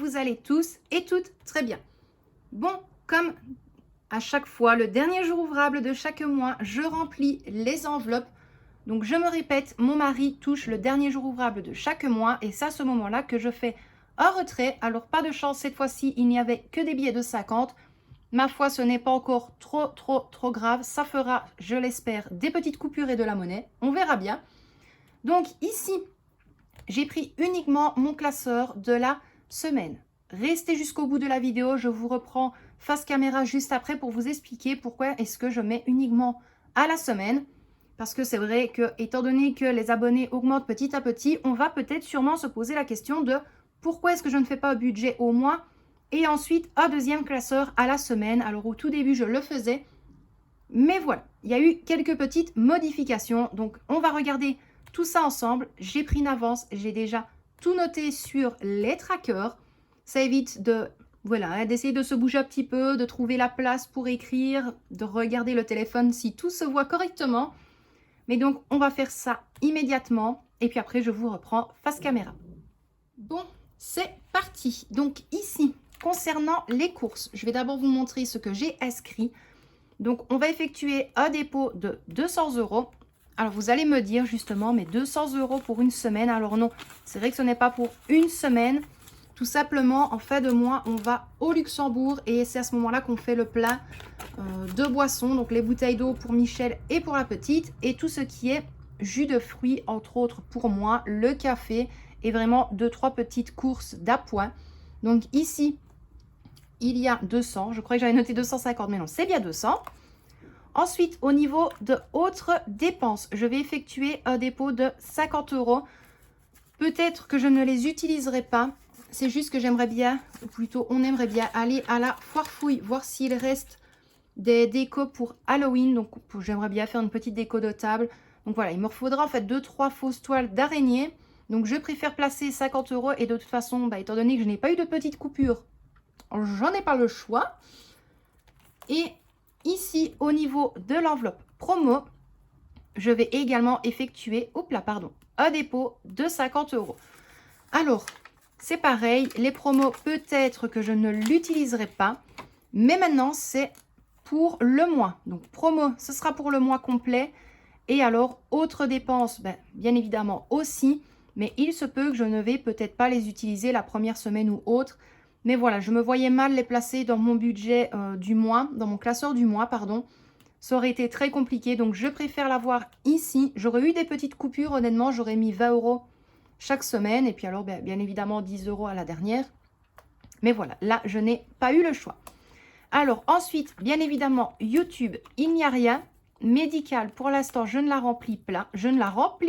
vous allez tous et toutes très bien. Bon, comme à chaque fois, le dernier jour ouvrable de chaque mois, je remplis les enveloppes. Donc je me répète, mon mari touche le dernier jour ouvrable de chaque mois et c'est à ce moment-là que je fais un retrait. Alors pas de chance, cette fois-ci, il n'y avait que des billets de 50. Ma foi, ce n'est pas encore trop grave. Ça fera, je l'espère, des petites coupures et de la monnaie. On verra bien. Donc ici, j'ai pris uniquement mon classeur de la semaine. Restez jusqu'au bout de la vidéo, je vous reprends face caméra juste après pour vous expliquer pourquoi est-ce que je mets uniquement à la semaine. Parce que c'est vrai que, étant donné que les abonnés augmentent petit à petit, on va peut-être sûrement se poser la question de pourquoi est-ce que je ne fais pas un budget au mois et ensuite un deuxième classeur à la semaine. Alors au tout début, je le faisais. Mais voilà, il y a eu quelques petites modifications. Donc on va regarder tout ça ensemble. J'ai pris une avance, j'ai déjà tout noté sur les trackers. Ça évite de, voilà, d'essayer de se bouger un petit peu, de trouver la place pour écrire, de regarder le téléphone si tout se voit correctement. Mais donc, on va faire ça immédiatement. Et puis après, je vous reprends face caméra. Bon, c'est parti. Donc ici, concernant les courses, je vais d'abord vous montrer ce que j'ai inscrit. Donc, on va effectuer un dépôt de 200 €. Alors, vous allez me dire justement, mais 200 € pour une semaine. Alors non, c'est vrai que ce n'est pas pour une semaine. Tout simplement, en fin de mois, on va au Luxembourg et c'est à ce moment-là qu'on fait le plein de boissons. Donc, les bouteilles d'eau pour Michel et pour la petite. Et tout ce qui est jus de fruits, entre autres pour moi, le café et vraiment 2-3 petites courses d'appoint. Donc, ici, il y a 200. Je crois que j'avais noté 250, mais non, c'est bien 200. Ensuite, au niveau de autres dépenses, je vais effectuer un dépôt de 50 €. Peut-être que je ne les utiliserai pas. C'est juste que j'aimerais bien, ou plutôt on aimerait bien aller à la foire fouille, voir s'il reste des décos pour Halloween. Donc, j'aimerais bien faire une petite déco de table. Donc voilà, il me faudra en fait 2-3 fausses toiles d'araignée. Donc, je préfère placer 50 € et de toute façon, étant donné que je n'ai pas eu de petite coupure, j'en ai pas le choix. Et ici, au niveau de l'enveloppe promo, je vais également effectuer, un dépôt de 50 €. Alors, c'est pareil, les promos, peut-être que je ne l'utiliserai pas, mais maintenant, c'est pour le mois. Donc, promo, ce sera pour le mois complet. Et alors, autres dépenses, bien évidemment aussi, mais il se peut que je ne vais peut-être pas les utiliser la première semaine ou autre. Mais voilà, je me voyais mal les placer dans mon budget du mois, dans mon classeur du mois, pardon. Ça aurait été très compliqué, donc je préfère l'avoir ici. J'aurais eu des petites coupures, honnêtement, j'aurais mis 20 € chaque semaine. Et puis alors, bien évidemment, 10 € à la dernière. Mais voilà, là, je n'ai pas eu le choix. Alors ensuite, bien évidemment, YouTube, il n'y a rien. Médical, pour l'instant, je ne la remplis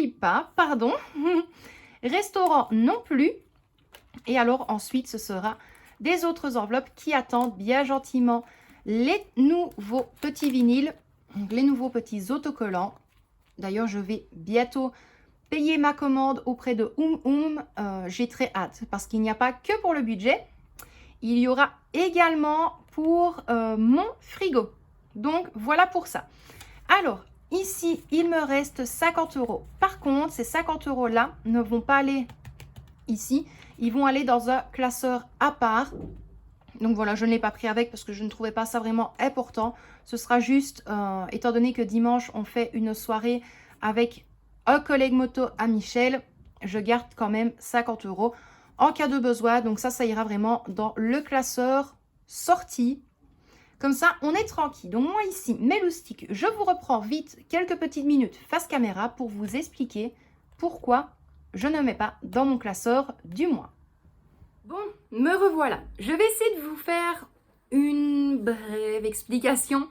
pas, pardon. Restaurant non plus. Et alors ensuite, ce sera des autres enveloppes qui attendent bien gentiment les nouveaux petits vinyles, donc les nouveaux petits autocollants. D'ailleurs, je vais bientôt payer ma commande auprès de j'ai très hâte parce qu'il n'y a pas que pour le budget. Il y aura également pour mon frigo. Donc, voilà pour ça. Alors, ici, il me reste 50 €. Par contre, ces 50 € là ne vont pas aller ici. Ils vont aller dans un classeur à part. Donc voilà, je ne l'ai pas pris avec parce que je ne trouvais pas ça vraiment important. Ce sera juste, étant donné que dimanche, on fait une soirée avec un collègue moto à Michel, je garde quand même 50 € en cas de besoin. Donc ça ira vraiment dans le classeur sortie. Comme ça, on est tranquille. Donc moi ici, mes loustiques, je vous reprends vite quelques petites minutes face caméra pour vous expliquer pourquoi je ne mets pas dans mon classeur du mois. Bon, me revoilà. Je vais essayer de vous faire une brève explication.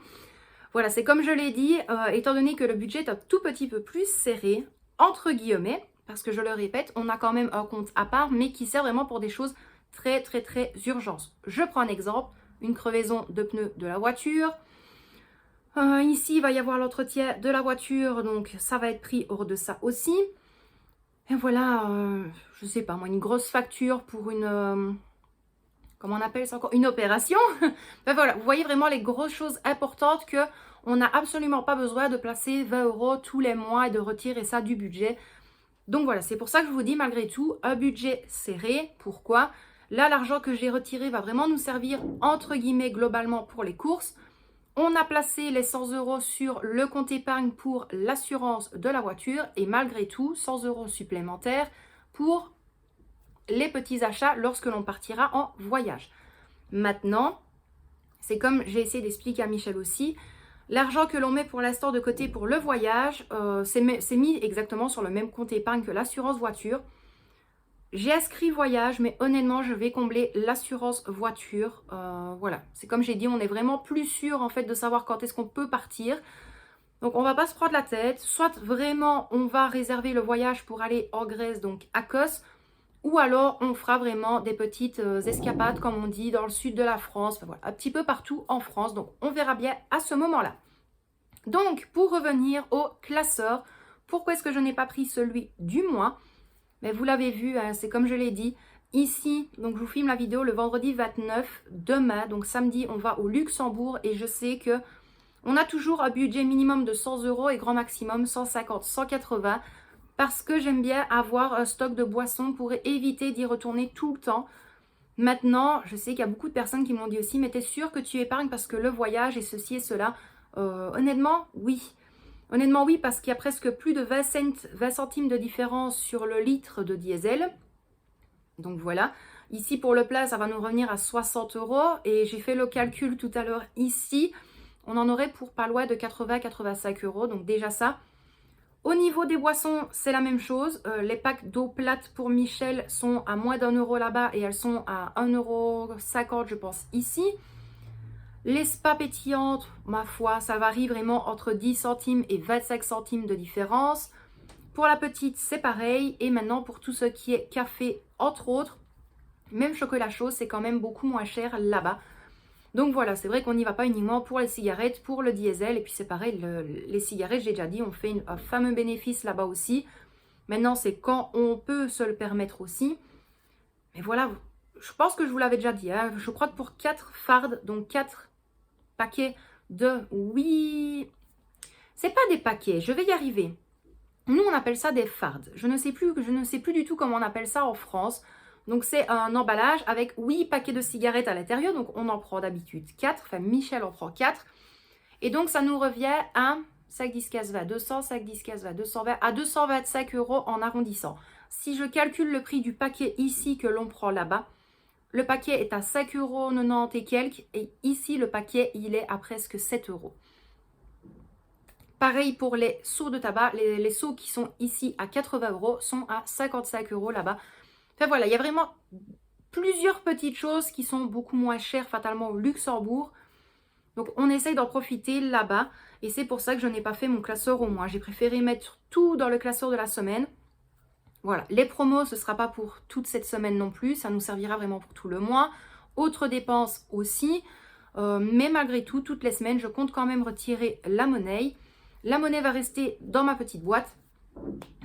Voilà, c'est comme je l'ai dit, étant donné que le budget est un tout petit peu plus serré, entre guillemets, parce que je le répète, on a quand même un compte à part, mais qui sert vraiment pour des choses très urgentes. Je prends un exemple, une crevaison de pneus de la voiture. Ici, il va y avoir l'entretien de la voiture, donc ça va être pris hors de ça aussi. Et voilà, je sais pas moi, une grosse facture pour une... comment on appelle ça encore? Une opération. Voilà, vous voyez vraiment les grosses choses importantes que on n'a absolument pas besoin de placer 20 € tous les mois et de retirer ça du budget. Donc voilà, c'est pour ça que je vous dis malgré tout, un budget serré. Pourquoi? Là, l'argent que j'ai retiré va vraiment nous servir, entre guillemets, globalement pour les courses. On a placé les 100 € sur le compte épargne pour l'assurance de la voiture et malgré tout, 100 € supplémentaires pour les petits achats lorsque l'on partira en voyage. Maintenant, c'est comme j'ai essayé d'expliquer à Michel aussi, l'argent que l'on met pour l'instant de côté pour le voyage, c'est mis exactement sur le même compte épargne que l'assurance voiture. J'ai inscrit voyage, mais honnêtement, je vais combler l'assurance voiture. Voilà, c'est comme j'ai dit, on est vraiment plus sûr en fait de savoir quand est-ce qu'on peut partir. Donc, on va pas se prendre la tête. Soit vraiment, on va réserver le voyage pour aller en Grèce, donc à Kos, ou alors on fera vraiment des petites escapades, comme on dit, dans le sud de la France. Enfin, voilà, un petit peu partout en France. Donc, on verra bien à ce moment-là. Donc, pour revenir au classeur, pourquoi est-ce que je n'ai pas pris celui du mois? Mais vous l'avez vu, hein, c'est comme je l'ai dit. Ici, donc je vous filme la vidéo le vendredi 29, demain, donc samedi, on va au Luxembourg et je sais que on a toujours un budget minimum de 100 € et grand maximum 150, 180 parce que j'aime bien avoir un stock de boissons pour éviter d'y retourner tout le temps. Maintenant, je sais qu'il y a beaucoup de personnes qui m'ont dit aussi, mais t'es sûr que tu épargnes parce que le voyage et ceci et cela. Honnêtement, oui. Honnêtement, oui, parce qu'il y a presque plus de 20 centimes de différence sur le litre de diesel. Donc voilà. Ici, pour le plat, ça va nous revenir à 60 €. Et j'ai fait le calcul tout à l'heure ici. On en aurait pour pas loin de 80-85 €. Donc déjà ça. Au niveau des boissons, c'est la même chose. Les packs d'eau plate pour Michel sont à moins d'1 € là-bas. Et elles sont à 1,50 € je pense ici. Les spas pétillantes, ma foi, ça varie vraiment entre 10 centimes et 25 centimes de différence. Pour la petite, c'est pareil. Et maintenant, pour tout ce qui est café, entre autres, même chocolat chaud, c'est quand même beaucoup moins cher là-bas. Donc voilà, c'est vrai qu'on n'y va pas uniquement pour les cigarettes, pour le diesel. Et puis c'est pareil, les cigarettes, j'ai déjà dit, on fait un fameux bénéfice là-bas aussi. Maintenant, c'est quand on peut se le permettre aussi. Mais voilà, je pense que je vous l'avais déjà dit. Hein, je crois que pour 4 fardes, donc 4 paquets de... Oui, c'est pas des paquets, je vais y arriver. Nous, on appelle ça des fardes. Je ne sais plus du tout comment on appelle ça en France. Donc, c'est un emballage avec 8 paquets de cigarettes à l'intérieur. Donc, on en prend d'habitude 4. Enfin, Michel en prend 4. Et donc, ça nous revient à 5, 10, 15, 20, 200, 5, 10, 15, 20, 220, à 225 € en arrondissant. Si je calcule le prix du paquet ici que l'on prend là-bas, le paquet est à 5,90 € et quelques. Et ici, le paquet, il est à presque 7 €. Pareil pour les seaux de tabac. Les seaux qui sont ici à 80 € sont à 55 € là-bas. Enfin voilà, il y a vraiment plusieurs petites choses qui sont beaucoup moins chères fatalement au Luxembourg. Donc on essaye d'en profiter là-bas. Et c'est pour ça que je n'ai pas fait mon classeur au mois. J'ai préféré mettre tout dans le classeur de la semaine. Voilà, les promos, ce ne sera pas pour toute cette semaine non plus. Ça nous servira vraiment pour tout le mois. Autres dépenses aussi. Mais malgré tout, toutes les semaines, je compte quand même retirer la monnaie. La monnaie va rester dans ma petite boîte.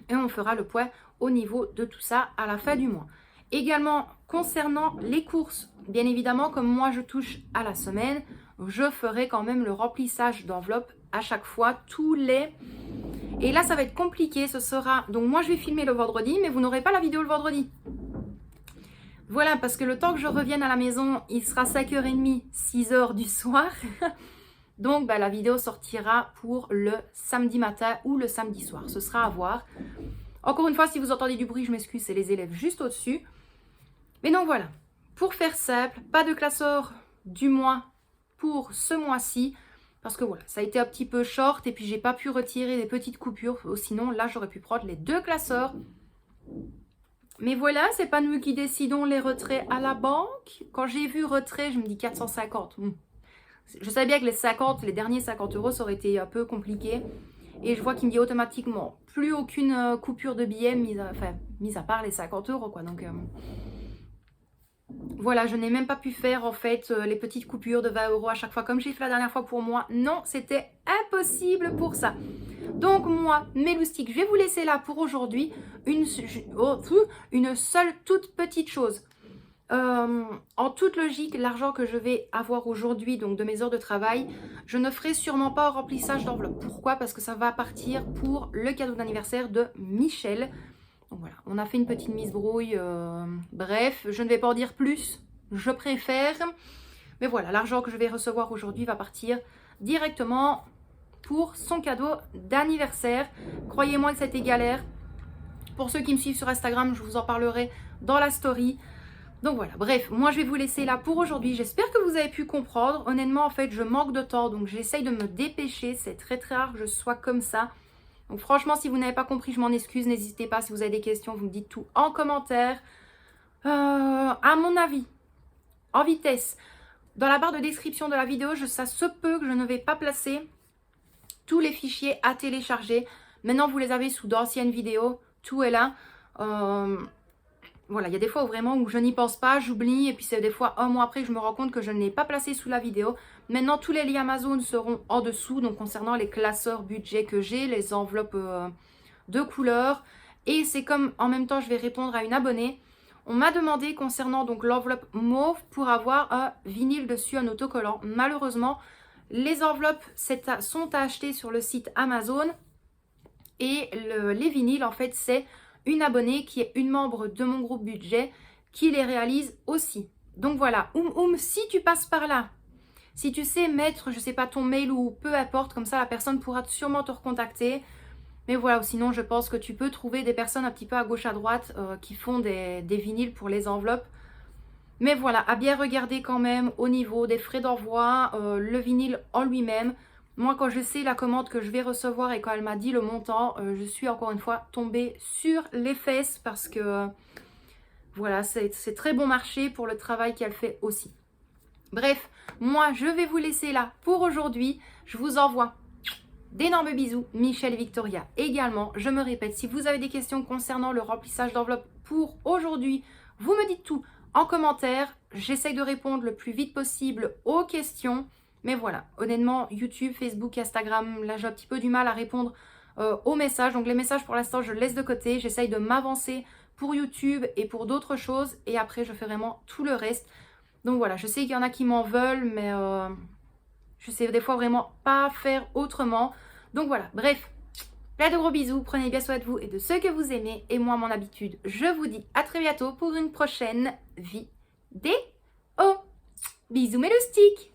Et on fera le point au niveau de tout ça à la fin du mois. Également, concernant les courses, bien évidemment, comme moi je touche à la semaine, je ferai quand même le remplissage d'enveloppes à chaque fois, tous les... Et là, ça va être compliqué, ce sera... Donc moi, je vais filmer le vendredi, mais vous n'aurez pas la vidéo le vendredi. Voilà, parce que le temps que je revienne à la maison, il sera 5h30, 6h du soir. Donc, la vidéo sortira pour le samedi matin ou le samedi soir. Ce sera à voir. Encore une fois, si vous entendez du bruit, je m'excuse, c'est les élèves juste au-dessus. Mais donc voilà, pour faire simple, pas de classeur du mois pour ce mois-ci. Parce que voilà, ça a été un petit peu short et puis j'ai pas pu retirer des petites coupures. Sinon, là, j'aurais pu prendre les 2 classeurs. Mais voilà, c'est pas nous qui décidons les retraits à la banque. Quand j'ai vu retrait, je me dis 450. Je savais bien que les derniers 50 €, ça aurait été un peu compliqué. Et je vois qu'il me dit automatiquement plus aucune coupure de billets, mis à part les 50 € quoi. Donc voilà, je n'ai même pas pu faire en fait les petites coupures de 20 € à chaque fois comme j'ai fait la dernière fois pour moi. Non, c'était impossible pour ça. Donc moi, mes loustiques, je vais vous laisser là pour aujourd'hui. Une seule toute petite chose. En toute logique, l'argent que je vais avoir aujourd'hui, donc de mes heures de travail, je ne ferai sûrement pas un remplissage d'enveloppe. Pourquoi? Parce que ça va partir pour le cadeau d'anniversaire de Michel. Donc voilà, on a fait une petite mise-brouille. Bref, je ne vais pas en dire plus, je préfère. Mais voilà, l'argent que je vais recevoir aujourd'hui va partir directement pour son cadeau d'anniversaire. Croyez-moi que c'était galère. Pour ceux qui me suivent sur Instagram, je vous en parlerai dans la story. Donc voilà, bref, moi je vais vous laisser là pour aujourd'hui. J'espère que vous avez pu comprendre. Honnêtement, en fait, je manque de temps, donc j'essaye de me dépêcher. C'est très très rare que je sois comme ça. Donc franchement, si vous n'avez pas compris, je m'en excuse. N'hésitez pas, si vous avez des questions, vous me dites tout en commentaire. À mon avis, en vitesse, dans la barre de description de la vidéo, ça se peut que je ne vais pas placer tous les fichiers à télécharger. Maintenant, vous les avez sous d'anciennes vidéos. Tout est là. Voilà, il y a des fois où je n'y pense pas, j'oublie. Et puis c'est des fois un mois après que je me rends compte que je ne l'ai pas placé sous la vidéo. Maintenant, tous les liens Amazon seront en dessous. Donc concernant les classeurs budget que j'ai, les enveloppes de couleurs. Et c'est comme, en même temps, je vais répondre à une abonnée. On m'a demandé concernant donc l'enveloppe mauve pour avoir un vinyle dessus, un autocollant. Malheureusement, les enveloppes sont à acheter sur le site Amazon. Et les vinyles, en fait, c'est une abonnée qui est une membre de mon groupe budget qui les réalise aussi. Donc voilà, si tu passes par là, si tu sais mettre, je sais pas, ton mail ou peu importe, comme ça la personne pourra sûrement te recontacter. Mais voilà, sinon je pense que tu peux trouver des personnes un petit peu à gauche à droite qui font des vinyles pour les enveloppes. Mais voilà, à bien regarder quand même au niveau des frais d'envoi, le vinyle en lui-même. Moi, quand je sais la commande que je vais recevoir et quand elle m'a dit le montant, je suis encore une fois tombée sur les fesses parce que voilà, c'est très bon marché pour le travail qu'elle fait aussi. Bref, moi, je vais vous laisser là pour aujourd'hui. Je vous envoie d'énormes bisous. Michel et Victoria également. Je me répète, si vous avez des questions concernant le remplissage d'enveloppe pour aujourd'hui, vous me dites tout en commentaire. J'essaye de répondre le plus vite possible aux questions. Mais voilà, honnêtement, YouTube, Facebook, Instagram, là j'ai un petit peu du mal à répondre aux messages. Donc les messages pour l'instant, je le laisse de côté. J'essaye de m'avancer pour YouTube et pour d'autres choses. Et après, je fais vraiment tout le reste. Donc voilà, je sais qu'il y en a qui m'en veulent, mais je sais des fois vraiment pas faire autrement. Donc voilà, bref, plein de gros bisous. Prenez bien soin de vous et de ceux que vous aimez. Et moi, à mon habitude, je vous dis à très bientôt pour une prochaine vidéo. Bisous mes loustiques.